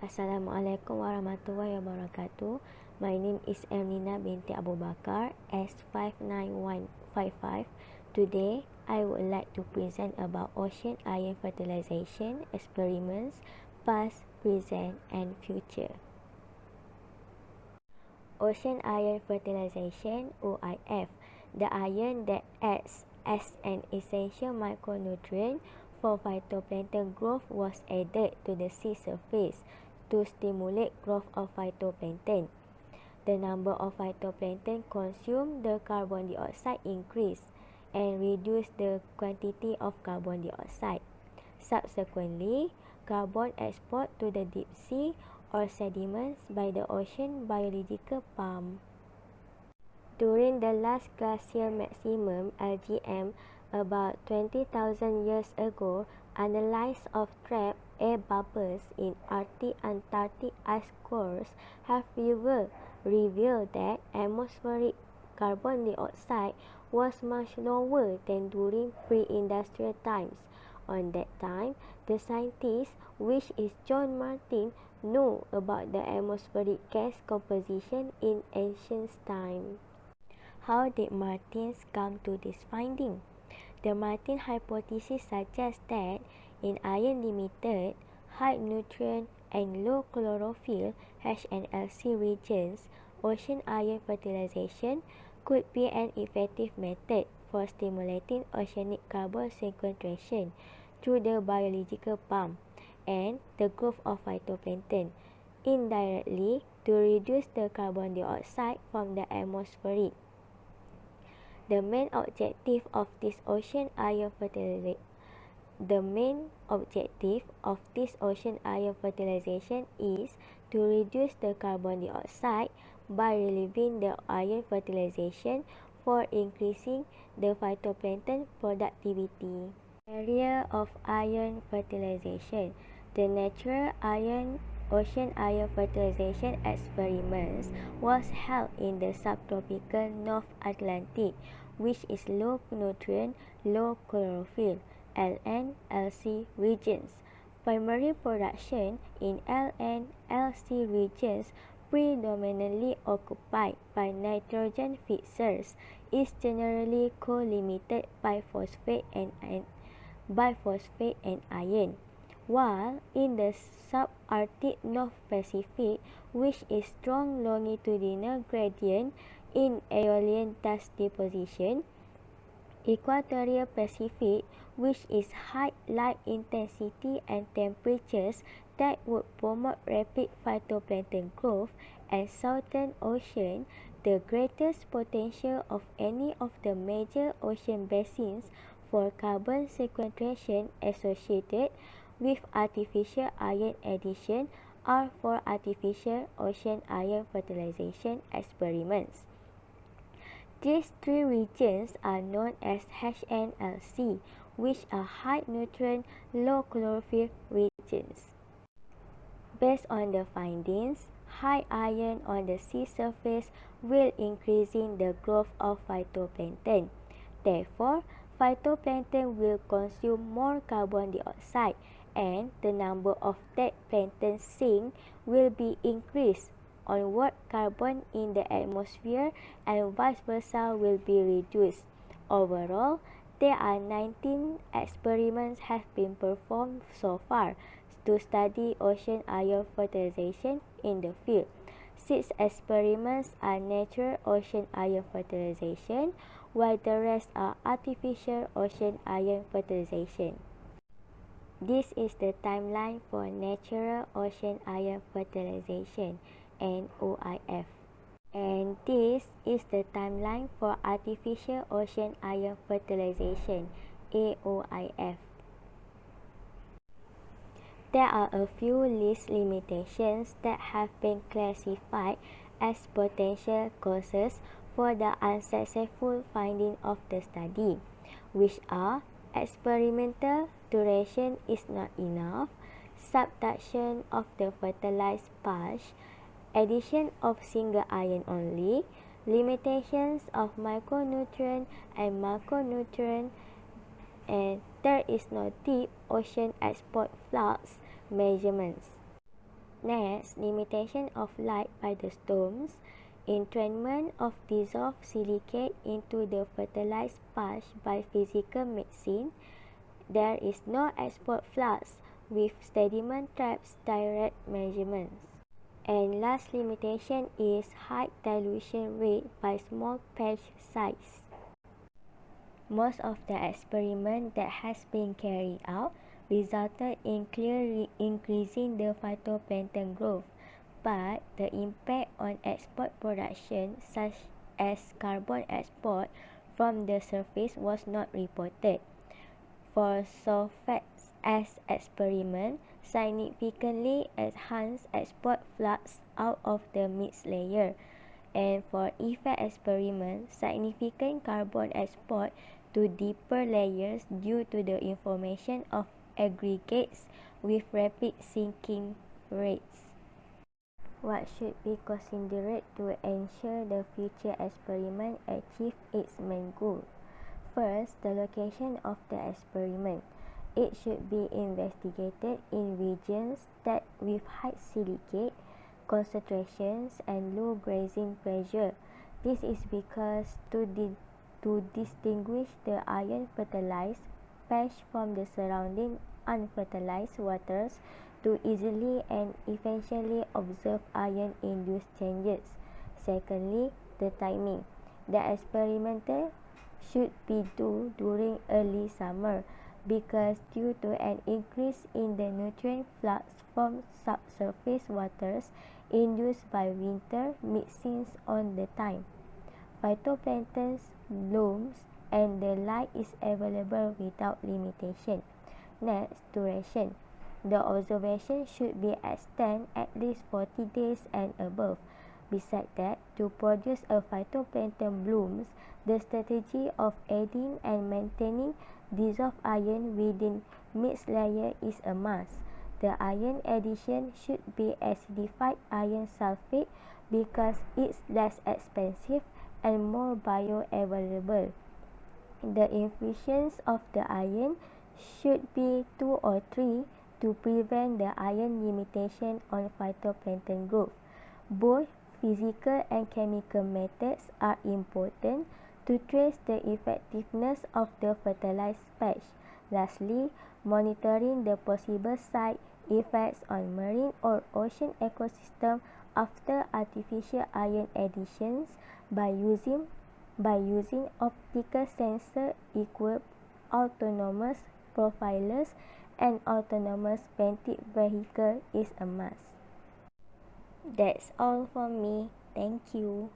Assalamualaikum warahmatullahi wabarakatuh. My name is Elnina binti Abu Bakar, S59155. Today, I would like to present about ocean ion fertilization experiments, past, present, and future. Ocean ion fertilization, OIF, the ion that acts as an essential micronutrient for phytoplankton growth, was added to the sea surface to stimulate growth of phytoplankton. The number of phytoplankton consumed the carbon dioxide increased and reduced the quantity of carbon dioxide. Subsequently, carbon export to the deep sea or sediments by the ocean biological pump. During the last glacial maximum, LGM, about 20,000 years ago, analysis of trapped air bubbles in Arctic-Antarctic ice cores have revealed that atmospheric carbon dioxide was much lower than during pre-industrial times. On that time, the scientist, which is John Martin, knew about the atmospheric gas composition in ancient times. How did Martins come to this finding? The Martin hypothesis suggests that in iron-limited, high nutrient and low chlorophyll (HNLC) regions, ocean ion fertilization could be an effective method for stimulating oceanic carbon sequestration through the biological pump and the growth of phytoplankton, indirectly to reduce the carbon dioxide from the atmosphere. The main objective of this ocean ion fertilization is to reduce the carbon dioxide by relieving the ion fertilization for increasing the phytoplankton productivity. Area of ion fertilization. The natural ocean ion fertilization experiments was held in the subtropical North Atlantic, which is low nutrient, low chlorophyll (LN-LC) regions. Primary production in LN-LC regions, predominantly occupied by nitrogen fixers, is generally co-limited by phosphate and iron, while in the subarctic North Pacific, which is strong longitudinal gradient in aeolian dust deposition, equatorial Pacific, which is high light intensity and temperatures that would promote rapid phytoplankton growth, and Southern Ocean, the greatest potential of any of the major ocean basins for carbon sequestration associated with artificial ion addition, are for artificial ocean ion fertilization experiments. These three regions are known as HNLC, which are high nutrient, low chlorophyll regions. Based on the findings, high iron on the sea surface will increasing the growth of phytoplankton. Therefore, phytoplankton will consume more carbon dioxide, and the number of dead plankton sink will be increased. Onward carbon in the atmosphere and vice versa will be reduced. Overall, there are 19 experiments have been performed so far to study ocean ion fertilization in the field. 6 experiments are natural ocean ion fertilization, while the rest are artificial ocean ion fertilization. This is the timeline for natural ocean ion fertilization, (NOIF). And this is the timeline for artificial ocean ion fertilization, AOIF. There are a few least limitations that have been classified as potential causes for the unsuccessful finding of the study, which are experimental duration is not enough, subduction of the fertilized patch, addition of single ion only, limitations of micronutrient and macronutrient, and there is no deep ocean export flux measurements. Next, limitation of light by the stones. Entrainment of dissolved silicate into the fertilized patch by physical mixing. There is no export flux with sediment traps direct measurements. And last limitation is high dilution rate by small patch size. Most of the experiment that has been carried out resulted in clearly increasing the phytoplankton growth, but the impact on export production, such as carbon export from the surface, was not reported. For sulfates as experiment, significantly enhanced export flux out of the mixed layer, and for effect experiment, significant carbon export to deeper layers due to the information of aggregates with rapid sinking rates. What should be considered to ensure the future experiment achieve its main goal? First, the location of the experiment. It should be investigated in regions that with high silicate concentrations and low grazing pressure. This is because to distinguish the iron fertilized patch from the surrounding unfertilized waters to easily and efficiently observe iron induced changes. Secondly, the timing. The experimental should be due during early summer because due to an increase in the nutrient flux from subsurface waters induced by winter mixings on the time phytoplankton blooms and the light is available without limitation. Next, duration. The observation should be extended at least 40 days and above. Besides that, to produce a phytoplankton blooms, the strategy of adding and maintaining dissolved iron within mixed layer is a must. The iron addition should be acidified iron sulfate because it's less expensive and more bioavailable. The infusions of the iron should be 2 or 3 to prevent the iron limitation on phytoplankton growth. Both physical and chemical methods are important to trace the effectiveness of the fertilized patch. Lastly, monitoring the possible side effects on marine or ocean ecosystem after artificial iron additions by using optical sensor equipped autonomous profilers and autonomous vented vehicle is a must. That's all from me. Thank you.